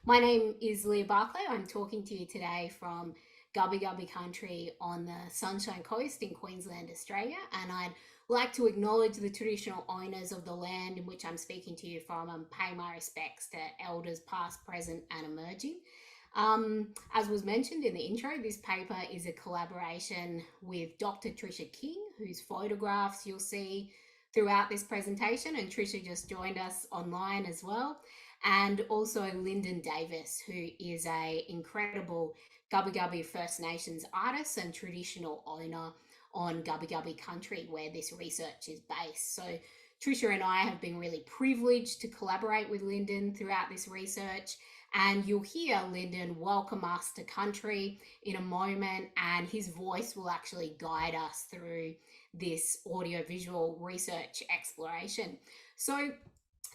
my name is Leah Barclay. I'm talking to you today from Gubbi Gubbi country on the Sunshine Coast in Queensland, Australia. And I'd like to acknowledge the traditional owners of the land in which I'm speaking to you from and pay my respects to elders past, present and emerging. As was mentioned in the intro, this paper is a collaboration with Dr. Tricia King, whose photographs you'll see throughout this presentation, and Tricia just joined us online as well, and also Lyndon Davis, who is an incredible Gubbi Gubbi First Nations artist and traditional owner on Gubbi Gubbi country where this research is based. So Tricia and I have been really privileged to collaborate with Lyndon throughout this research, and you'll hear Lyndon welcome us to country in a moment, and his voice will actually guide us through this audiovisual research exploration. So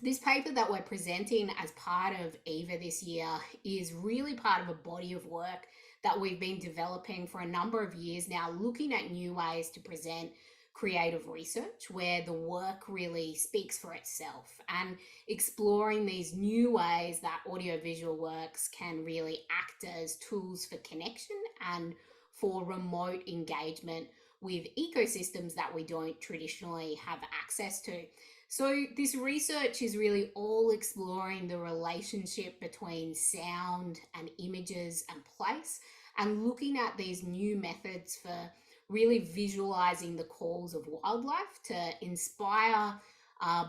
this paper that we're presenting as part of EVA this year is really part of a body of work that we've been developing for a number of years now, looking at new ways to present creative research where the work really speaks for itself, and exploring these new ways that audiovisual works can really act as tools for connection and for remote engagement with ecosystems that we don't traditionally have access to. So this research is really all exploring the relationship between sound and images and place, and looking at these new methods for really visualizing the calls of wildlife to inspire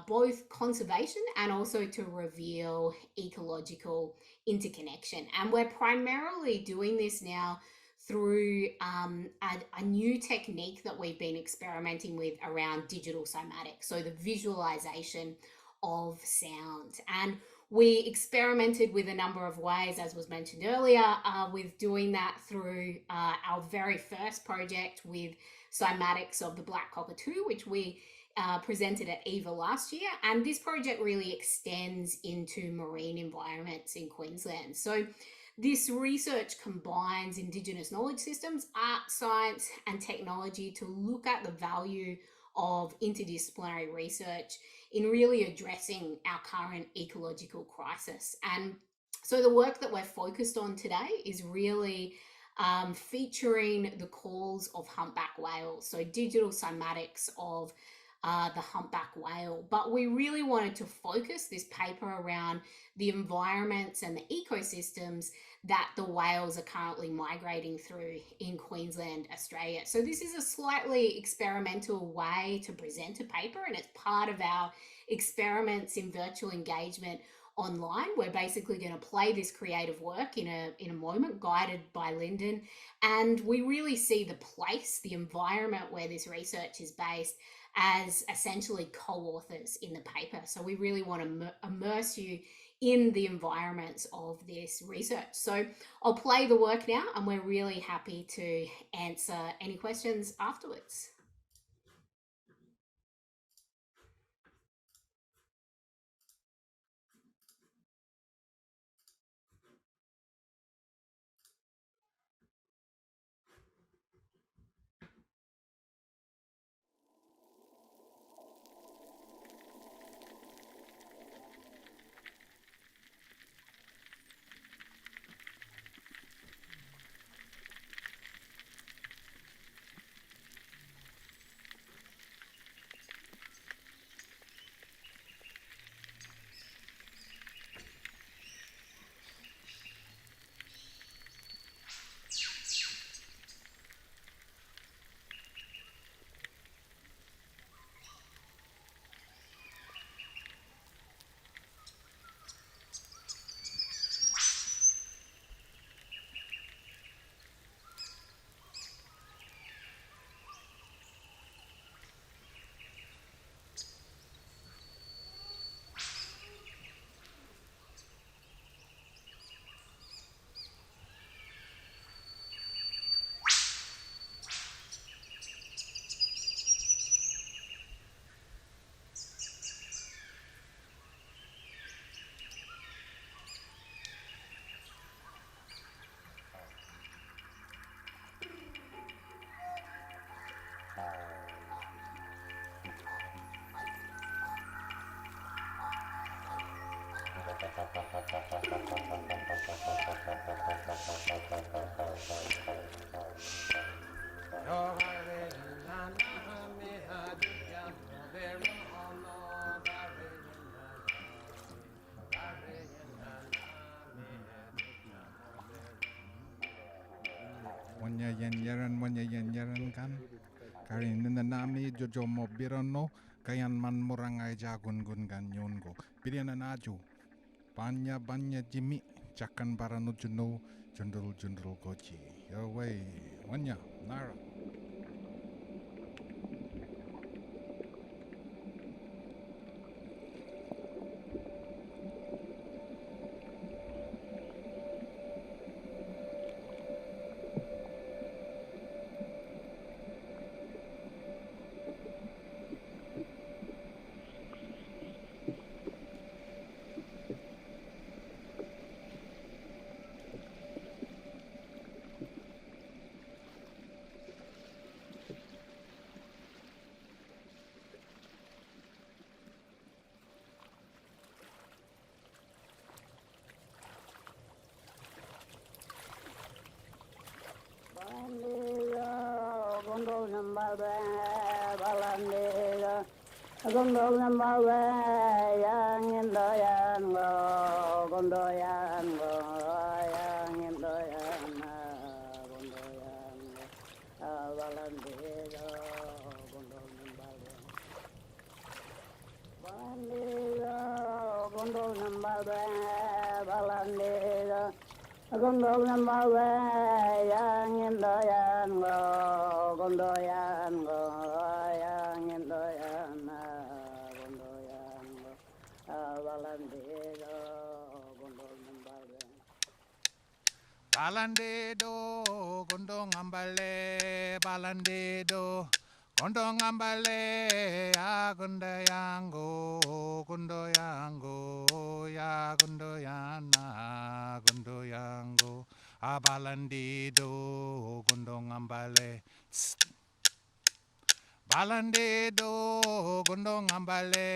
both conservation and also to reveal ecological interconnection. And we're primarily doing this now through a new technique that we've been experimenting with around digital cymatics, so the visualization of sound. And we experimented with a number of ways, as was mentioned earlier, with doing that through our very first project with cymatics of the black cockatoo, which we presented at EVA last year. And this project really extends into marine environments in Queensland. So this research combines Indigenous knowledge systems, art, science, and technology to look at the value of interdisciplinary research in really addressing our current ecological crisis. And so the work that we're focused on today is really featuring the calls of humpback whales, so digital cymatics of the humpback whale. But we really wanted to focus this paper around the environments and the ecosystems that the whales are currently migrating through in Queensland, Australia. So this is a slightly experimental way to present a paper, and it's part of our experiments in virtual engagement online. We're basically going to play this creative work in a moment, guided by Lyndon, and we really see the place, the environment where this research is based, as essentially co-authors in the paper. So we really want to immerse you in the environments of this research. So I'll play the work now, and we're really happy to answer any questions afterwards. wanya yen yaran kan. Karin nami jojo mo birono kayan man morangai jagun gun kan yongo. Pilihan aju. Banya Jimmy Chakan Baranu Juno Jundul Gochi. Your way, Wanya, Nara. Balandedo, gondong ambale, balandedo, gondong ambale, ya gundayango, ya gundayana, gundayango, balandedo, gondong ambale. Balandedo, gondong ambale,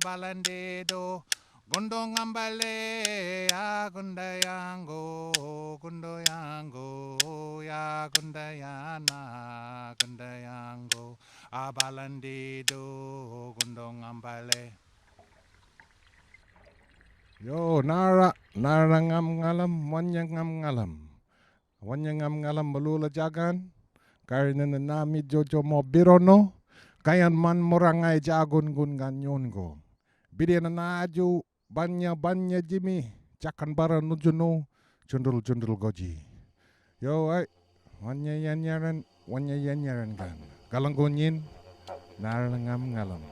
balandedo. Gondong ambale ya gundayango ya gundayana gundayango abalandido gondong ambale. Yo nara ngam ngalam wanya ngam ngalam belula jagan karena nami jojo mo birono kayan man morangai jagun gun ganyongo bidiana naju banya Jimmy Chakan bara nujuno jundul goji. Yo ay wanya yan yaran kan. Galang gunyin narangam ngalam.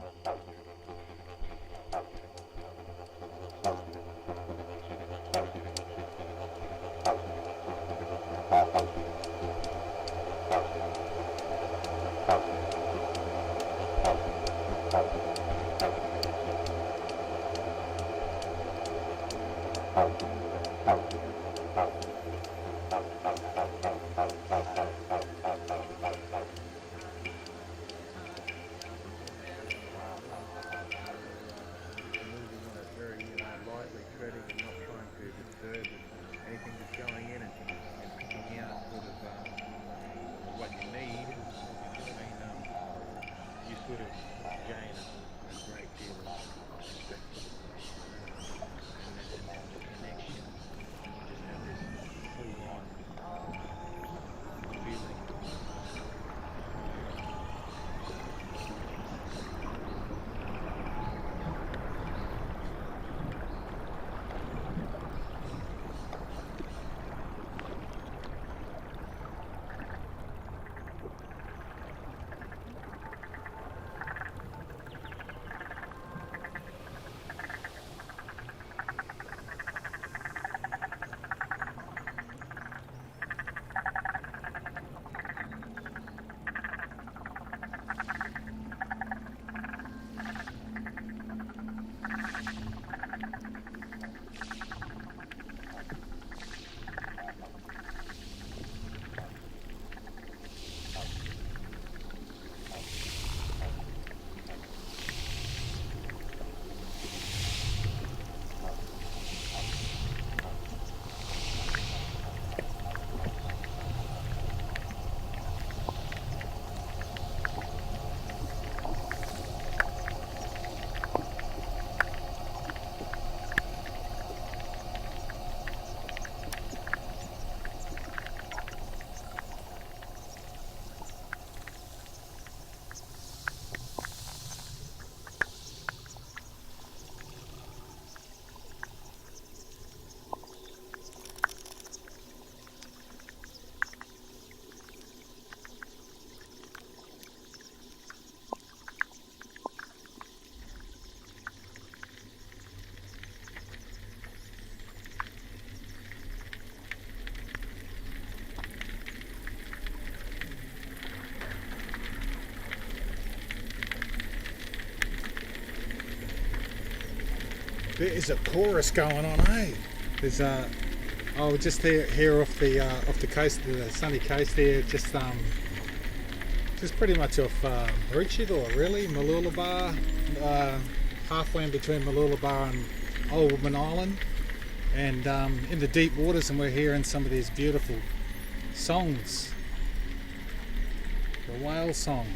There is a chorus going on, eh? There's oh, just here off the coast, the sunny coast here, just pretty much off Maroochydore, really, Mooloolaba, halfway in between Mooloolaba and Old Woman Island, and in the deep waters, and we're hearing some of these beautiful songs. The whale song.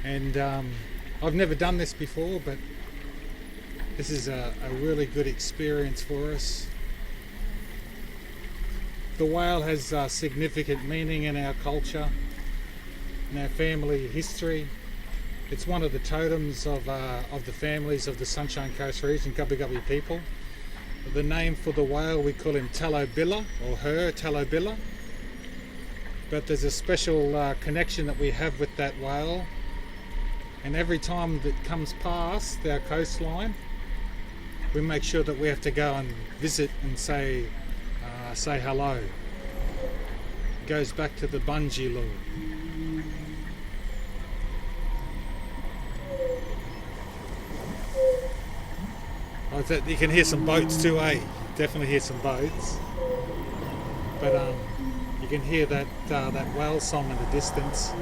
And I've never done this before, but this is a really good experience for us. The whale has significant meaning in our culture, in our family history. It's one of the totems of the families of the Sunshine Coast region, Gubbi Gubbi people. The name for the whale, we call him Talobilla, or her Talobilla. But there's a special connection that we have with that whale. And every time that comes past our coastline, we make sure that we have to go and visit and say hello. It goes back to the bungee law. Oh, you can hear some boats too, eh? Definitely hear some boats. But you can hear that whale song in the distance.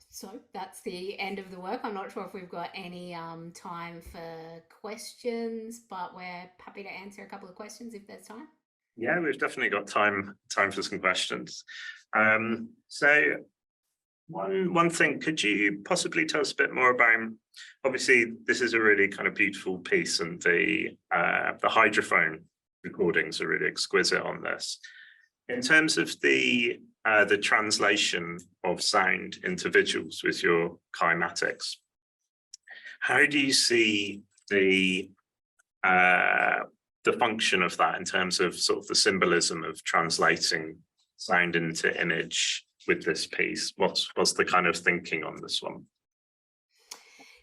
So that's the end of the work. I'm not sure if we've got any time for questions, but we're happy to answer a couple of questions if there's time. Yeah, we've definitely got time for some questions. So one thing, could you possibly tell us a bit more about, obviously this is a really kind of beautiful piece, and the hydrophone recordings are really exquisite on this. In terms of the translation of sound into visuals with your kymatics, how do you see the function of that in terms of sort of the symbolism of translating sound into image with this piece? What's the kind of thinking on this one?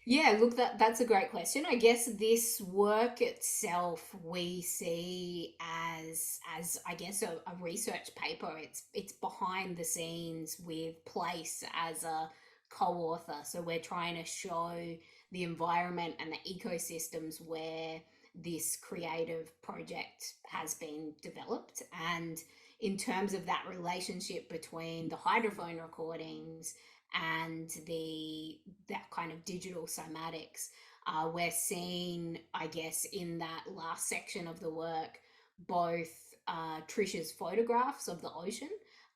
Yeah, look, that's a great question. I guess this work itself we see as I guess a research paper. It's behind the scenes with Place as a co-author. So we're trying to show the environment and the ecosystems where this creative project has been developed. And in terms of that relationship between the hydrophone recordings and that kind of digital somatics, we're seeing, I guess, in that last section of the work, both Tricia's photographs of the ocean,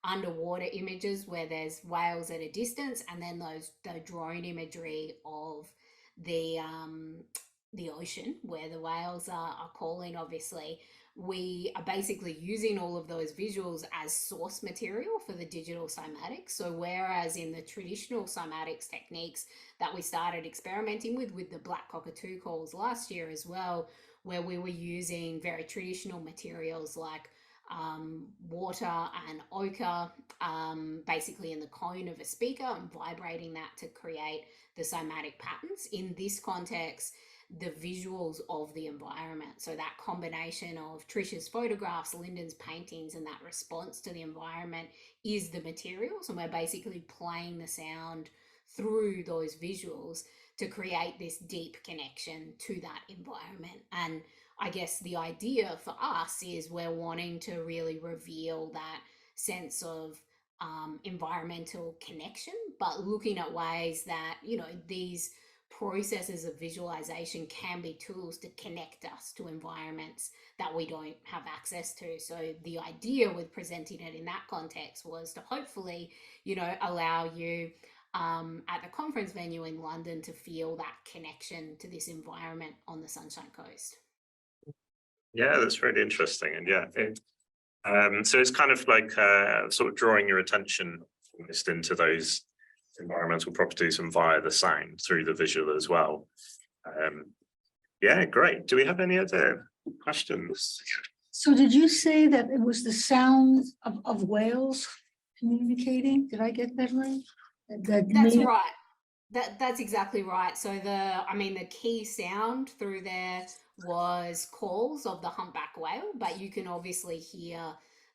underwater images where there's whales at a distance, and then the drone imagery of the ocean where the whales are calling. Obviously, we are basically using all of those visuals as source material for the digital cymatics. So whereas in the traditional cymatics techniques that we started experimenting with the black cockatoo calls last year as well, where we were using very traditional materials like water and ochre, basically in the cone of a speaker, and vibrating that to create the cymatic patterns. In this context, the visuals of the environment, so that combination of Tricia's photographs, Lyndon's paintings, and that response to the environment is the materials, and we're basically playing the sound through those visuals to create this deep connection to that environment. And I guess the idea for us is we're wanting to really reveal that sense of environmental connection, but looking at ways that, these processes of visualization can be tools to connect us to environments that we don't have access to. So the idea with presenting it in that context was to hopefully, allow you at the conference venue in London to feel that connection to this environment on the Sunshine Coast. Yeah, that's really interesting. And so it's kind of like sort of drawing your attention almost into those environmental properties and via the sound through the visual as well. Yeah, great. Do we have any other questions? So did you say that it was the sound of whales communicating? Did I get that right? That's right. That's exactly right. So the key sound through there was calls of the humpback whale, but you can obviously hear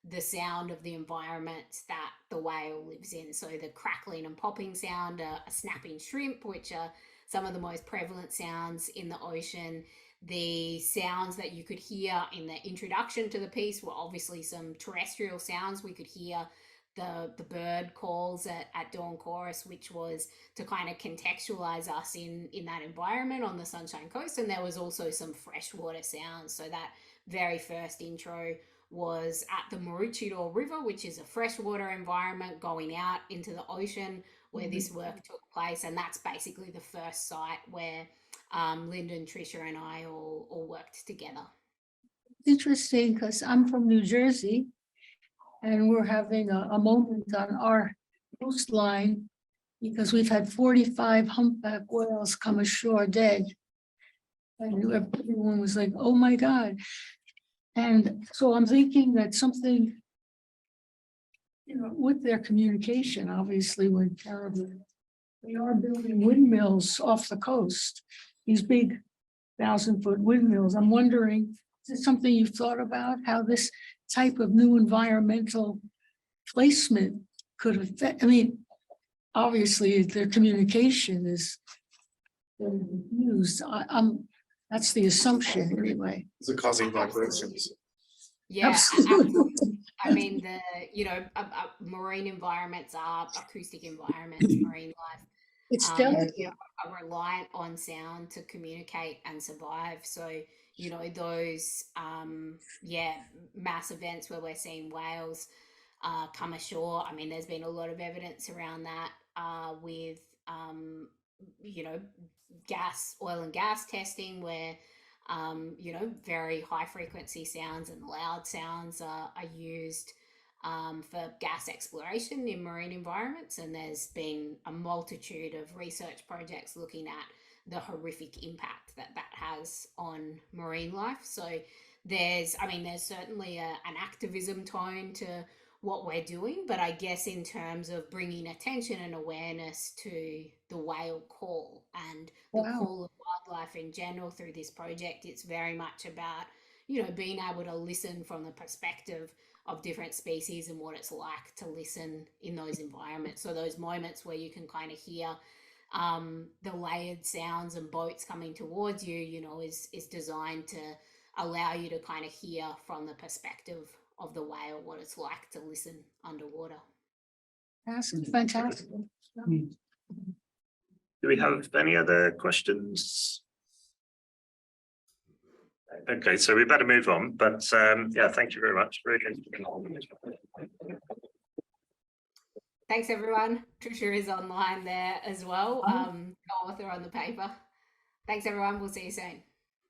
the sound of the environment that the whale lives in. So the crackling and popping sound, a snapping shrimp, which are some of the most prevalent sounds in the ocean. The sounds that you could hear in the introduction to the piece were obviously some terrestrial sounds. We could hear the bird calls at dawn chorus, which was to kind of contextualize us in that environment on the Sunshine Coast. And there was also some freshwater sounds. So that very first intro was at the Maroochydore River, which is a freshwater environment going out into the ocean where this work took place. And that's basically the first site where Lyndon, Tricia and I all worked together. Interesting, because I'm from New Jersey and we're having a moment on our coastline because we've had 45 humpback whales come ashore dead. And everyone was like, oh my God. And so I'm thinking that something, with their communication, obviously went terribly. They are building windmills off the coast, these big 1,000-foot windmills. I'm wondering, is it something you've thought about, how this type of new environmental placement could affect? I mean, obviously their communication is confused. That's the assumption anyway. Is it causing vibrations? Yeah, Absolutely. I mean, marine environments are acoustic environments, marine life. It's You delicate. know, are reliant on sound to communicate and survive. So, you know, those, mass events where we're seeing whales come ashore. I mean, there's been a lot of evidence around that with, you know, oil and gas testing where, you know, very high frequency sounds and loud sounds are used for gas exploration in marine environments. And there's been a multitude of research projects looking at the horrific impact that has on marine life. So there's certainly an activism tone to what we're doing, but I guess in terms of bringing attention and awareness to the whale call and the Wow. call of wildlife in general through this project, it's very much about, you know, being able to listen from the perspective of different species and what it's like to listen in those environments. So those moments where you can kind of hear the layered sounds and boats coming towards you, you know, is designed to allow you to kind of hear from the perspective of the whale what it's like to listen underwater. That's fantastic. Do we have any other questions? Okay, so we better move on, but yeah, thank you very much. Thanks everyone. Tricia is online there as well, co-author on the paper. Thanks everyone, we'll see you soon.